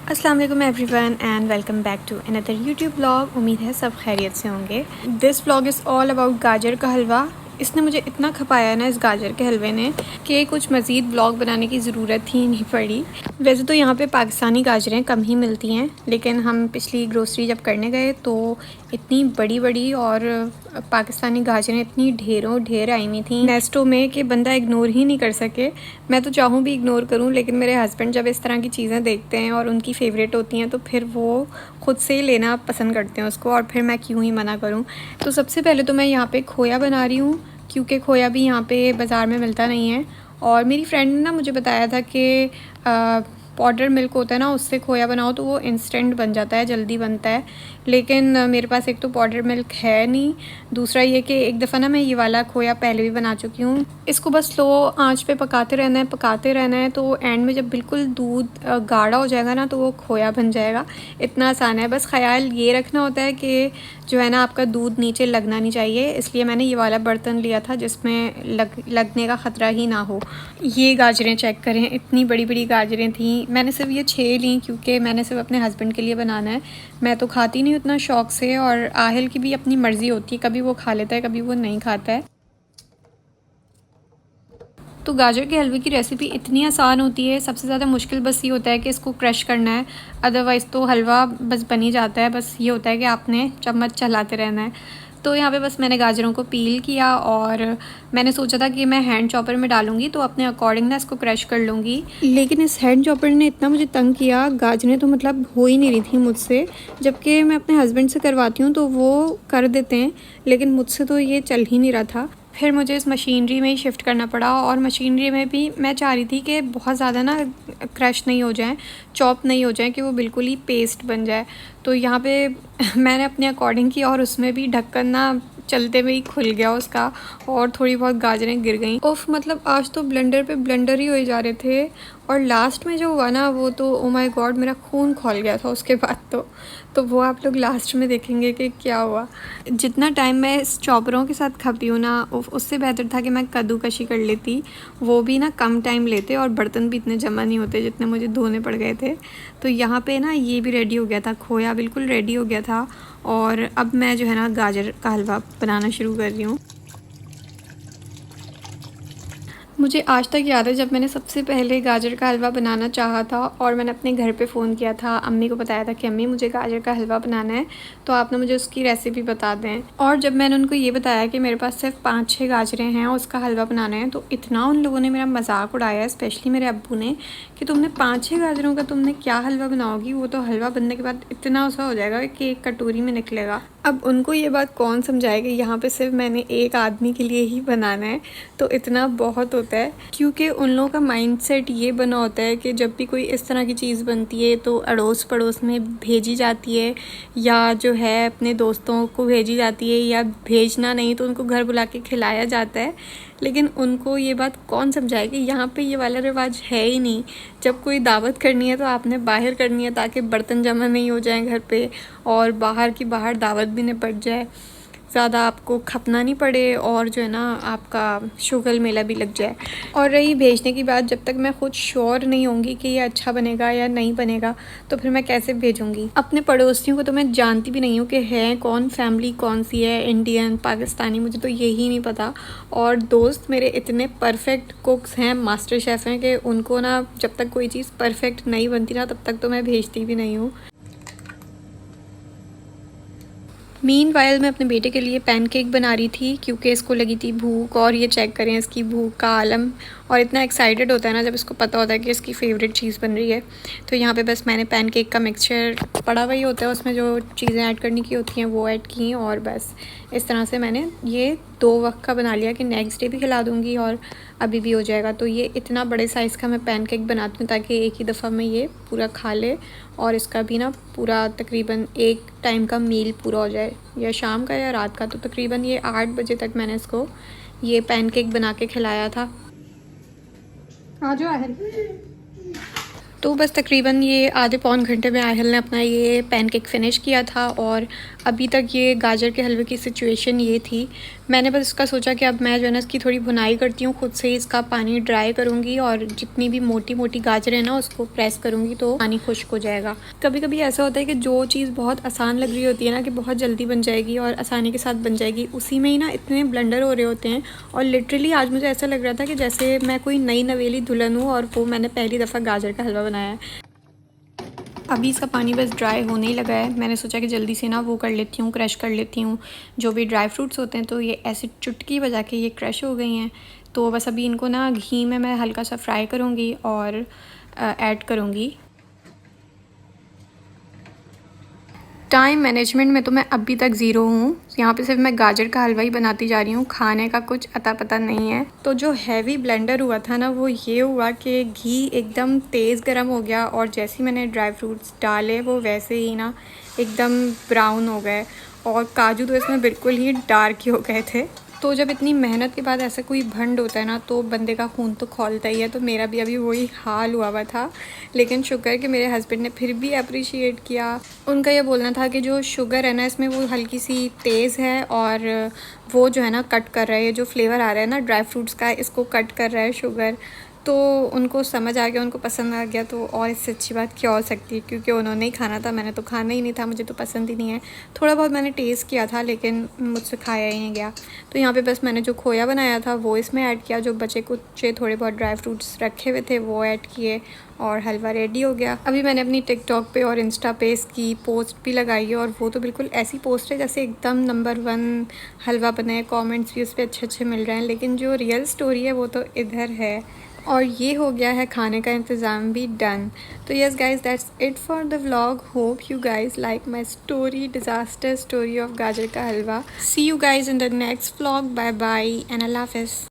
अस्सलाम वालेकुम everyone and welcome back to another YouTube blog. उम्मीद है सब खैरियत से होंगे। This blog is all about gajar का हलवा। इसने मुझे इतना खपाया है ना इस गाजर के हलवे ने कि कुछ मज़ीद ब्लॉग बनाने की ज़रूरत ही नहीं पड़ी। वैसे तो यहाँ पे पाकिस्तानी गाजरें कम ही मिलती हैं, लेकिन हम पिछली ग्रोसरी जब करने गए तो इतनी बड़ी बड़ी और पाकिस्तानी गाजरें इतनी ढेरों ढेर आई हुई थी नेस्टों में कि बंदा इग्नोर ही नहीं कर सके। मैं तो चाहूँ भी इग्नोर करूँ, लेकिन मेरे हस्बैंड जब इस तरह की चीज़ें देखते हैं और उनकी फ़ेवरेट होती हैं तो फिर वो ख़ुद से ही लेना पसंद करते हैं उसको, और फिर मैं क्यों ही मना करूँ। तो सबसे पहले तो मैं यहाँ पे खोया बना रही हूँ, क्योंकि खोया भी यहाँ पे बाज़ार में मिलता नहीं है। और मेरी फ्रेंड ने ना मुझे बताया था कि पाउडर मिल्क होता है ना, उससे खोया बनाओ तो वो इंस्टेंट बन जाता है, जल्दी बनता है। लेकिन मेरे पास एक तो पाउडर मिल्क है नहीं, दूसरा ये कि एक दफ़ा ना मैं ये वाला खोया पहले भी बना चुकी हूँ। इसको बस स्लो आंच पे पकाते रहना है तो एंड में जब बिल्कुल दूध गाढ़ा हो जाएगा ना तो वो खोया बन जाएगा। इतना आसान है, बस ख्याल ये रखना होता है कि जो है ना आपका दूध नीचे लगना नहीं चाहिए। इसलिए मैंने ये वाला बर्तन लिया था जिसमें लगने का ख़तरा ही ना हो। ये गाजरें चेक करें, इतनी बड़ी बड़ी गाजरें थी। मैंने सिर्फ ये 6 ली क्योंकि मैंने सिर्फ अपने हस्बैंड के लिए बनाना है। मैं तो खाती नहीं उतना शौक़ से, और आहिल की भी अपनी मर्ज़ी होती है, कभी वो खा लेता है कभी वो नहीं खाता है। तो गाजर के हलवे की रेसिपी इतनी आसान होती है, सबसे ज़्यादा मुश्किल बस ये होता है कि इसको क्रश करना है। अदरवाइज़ तो हलवा बस बन ही जाता है, बस ये होता है कि आपने चम्मच चलाते रहना है। तो यहाँ पे बस मैंने गाजरों को पील किया और मैंने सोचा था कि मैं हैंड चॉपर में डालूंगी तो अपने अकॉर्डिंग ना इसको क्रश कर लूँगी। लेकिन इस हैंड चॉपर ने इतना मुझे तंग किया, गाजरें तो मतलब हो ही नहीं रही थी मुझसे। जबकि मैं अपने हस्बैंड से करवाती हूँ तो वो कर देते हैं, लेकिन मुझसे तो ये चल ही नहीं रहा था। फिर मुझे इस मशीनरी में ही शिफ्ट करना पड़ा, और मशीनरी में भी मैं चाह रही थी कि बहुत ज़्यादा ना क्रश नहीं हो जाए, चॉप नहीं हो जाए, कि वो बिल्कुल ही पेस्ट बन जाए। तो यहाँ पे मैंने अपने अकॉर्डिंग की और उसमें भी ढक्कन ना चलते हुए ही खुल गया उसका, और थोड़ी बहुत गाजरें गिर गईं। उफ, मतलब आज तो ब्लेंडर पे ब्लेंडर ही हो जा रहे थे, और लास्ट में जो हुआ ना वो तो ओ माय गॉड, मेरा खून खौल गया था उसके बाद तो वो आप लोग लास्ट में देखेंगे कि क्या हुआ। जितना टाइम मैं इस चॉपरों के साथ खपी हूँ ना, उससे बेहतर था कि मैं कद्दूकशी कर लेती। वो भी ना कम टाइम लेते और बर्तन भी इतने जमा नहीं होते जितने मुझे धोने पड़ गए थे। तो यहाँ पे ना ये भी रेडी हो गया था, खोया बिल्कुल रेडी हो गया था, और अब मैं जो है ना गाजर का हलवा बनाना शुरू कर रही हूँ। मुझे आज तक याद है जब मैंने सबसे पहले गाजर का हलवा बनाना चाहा था, और मैंने अपने घर पे फ़ोन किया था, अम्मी को बताया था कि अम्मी मुझे गाजर का हलवा बनाना है, तो आपने मुझे उसकी रेसिपी बता दें। और जब मैंने उनको ये बताया कि मेरे पास सिर्फ 5-6 गाजरें हैं और उसका हलवा बनाना है, तो इतना उन लोगों ने मेरा मजाक उड़ाया, स्पेशली मेरे अब्बू ने, कि तुमने 5-6 गाजरों का तुमने क्या हलवा बनाओगी, वो तो हलवा बनने के बाद इतना सा हो जाएगा कि एक कटोरी में निकलेगा। अब उनको ये बात कौन समझाएगा, यहाँ पे सिर्फ मैंने एक आदमी के लिए ही बनाना है, तो इतना बहुत होता है। क्योंकि उन लोगों का माइंडसेट ये बना होता है कि जब भी कोई इस तरह की चीज़ बनती है तो अड़ोस पड़ोस में भेजी जाती है, या जो है अपने दोस्तों को भेजी जाती है, या भेजना नहीं तो उनको घर बुला के खिलाया जाता है। लेकिन उनको ये बात कौन समझाए कि यहाँ पे ये वाला रिवाज है ही नहीं। जब कोई दावत करनी है तो आपने बाहर करनी है, ताकि बर्तन जमा नहीं हो जाएं घर पे, और बाहर की बाहर दावत भी निपट जाए, ज़्यादा आपको खपना नहीं पड़े, और जो है ना आपका शुगल मेला भी लग जाए। और रही भेजने की बात, जब तक मैं खुद श्योर नहीं होंगी कि ये अच्छा बनेगा या नहीं बनेगा तो फिर मैं कैसे भेजूँगी। अपने पड़ोसियों को तो मैं जानती भी नहीं हूँ कि है कौन, फैमिली कौन सी है, इंडियन पाकिस्तानी, मुझे तो यही नहीं पता। और दोस्त मेरे इतने परफेक्ट कुक्स हैं, मास्टर शेफ़ हैं, कि उनको ना जब तक कोई चीज़ परफेक्ट नहीं बनती ना तब तक तो मैं भेजती भी नहीं हूँ। मीनवाइल मैं अपने बेटे के लिए पैनकेक बना रही थी, क्योंकि इसको लगी थी भूख, और ये चेक करें इसकी भूख का आलम, और इतना एक्साइटेड होता है ना जब इसको पता होता है कि इसकी फ़ेवरेट चीज़ बन रही है। तो यहाँ पे बस मैंने पैनकेक का मिक्सचर पड़ा हुआ ही होता है, उसमें जो चीज़ें ऐड करने की होती हैं वो ऐड की, और बस इस तरह से मैंने ये 2 वक्त का बना लिया कि नेक्स्ट डे भी खिला दूँगी और अभी भी हो जाएगा। तो ये इतना बड़े साइज़ का मैं पैनकेक बनाती हूँ ताकि एक ही दफ़ा में ये पूरा खा ले, और इसका भी ना पूरा तकरीबन एक टाइम का मील पूरा हो जाए, या शाम का या रात का। तो तकरीबन ये 8 बजे तक मैंने इसको ये पैनकेक बना के खिलाया था। आ जाओ आहल। तो बस तकरीबन ये आधे पौन घंटे में आहल ने अपना ये पैनकेक फ़िनिश किया था, और अभी तक ये गाजर के हलवे की सिचुएशन ये थी। मैंने बस इसका सोचा कि अब मैं जो है ना इसकी थोड़ी भुनाई करती हूँ, खुद से ही इसका पानी ड्राई करूँगी और जितनी भी मोटी मोटी गाजर है ना उसको प्रेस करूँगी तो पानी खुश्क हो जाएगा। कभी कभी ऐसा होता है कि जो चीज़ बहुत आसान लग रही होती है ना कि बहुत जल्दी बन जाएगी और आसानी के साथ बन जाएगी, उसी में ही ना इतने ब्लंडर हो रहे होते हैं। और लिटरली आज मुझे ऐसा लग रहा था कि जैसे मैं कोई नई नवेली दुल्हन हूँ और वो मैंने पहली दफ़ा गाजर का हलवा बनाया है। अभी इसका पानी बस ड्राई होने ही लगा है। मैंने सोचा कि जल्दी से ना वो कर लेती हूँ, क्रश कर लेती हूँ जो भी ड्राई फ्रूट्स होते हैं। तो ये ऐसे चुटकी बजा के ये क्रश हो गई हैं। तो बस अभी इनको ना घी में मैं हल्का सा फ्राई करूँगी और ऐड करूँगी। टाइम मैनेजमेंट में तो मैं अभी तक ज़ीरो हूँ। यहाँ पे सिर्फ मैं गाजर का हलवा ही बनाती जा रही हूँ, खाने का कुछ अता पता नहीं है। तो जो हैवी ब्लेंडर हुआ था ना वो ये हुआ कि घी एकदम तेज़ गर्म हो गया और जैसे ही मैंने ड्राई फ्रूट्स डाले वो वैसे ही ना एकदम ब्राउन हो गए और काजू तो इसमें बिल्कुल ही डार्क ही हो गए थे। तो जब इतनी मेहनत के बाद ऐसा कोई भंड होता है ना तो बंदे का खून तो खौलता ही है। तो मेरा भी अभी वही हाल हुआ था, लेकिन शुक्र कि मेरे हस्बैंड ने फिर भी अप्रिशिएट किया। उनका ये बोलना था कि जो शुगर है ना इसमें वो हल्की सी तेज़ है और वो जो है ना कट कर रहा है, जो फ्लेवर आ रहा है ना ड्राई फ्रूट्स का इसको कट कर रहा है शुगर। तो उनको समझ आ गया, उनको पसंद आ गया। तो और इससे अच्छी बात क्या हो सकती है, क्योंकि उन्होंने ही खाना था, मैंने तो खाना ही नहीं था, मुझे तो पसंद ही नहीं है। थोड़ा बहुत मैंने टेस्ट किया था लेकिन मुझसे खाया ही नहीं गया। तो यहाँ पे बस मैंने जो खोया बनाया था वो इसमें ऐड किया, जो बचे कुछ थोड़े बहुत ड्राई फ्रूट्स रखे हुए थे वो ऐड किए और हलवा रेडी हो गया। अभी मैंने अपनी टिकटॉक पे और इंस्टा पे इसकी पोस्ट भी लगाई है और वो तो बिल्कुल ऐसी पोस्ट है जैसे एकदम नंबर 1 हलवा बना है। कमेंट्स भी उस पर अच्छे अच्छे मिल रहे हैं, लेकिन जो रियल स्टोरी है वो तो इधर है। और ये हो गया है खाने का इंतज़ाम भी डन। तो yes guys, that's it for the vlog. Hope you guys like my story, disaster story of gajar का halwa. See you guys in the next vlog. Bye bye and अल्लाह हाफ़िज़।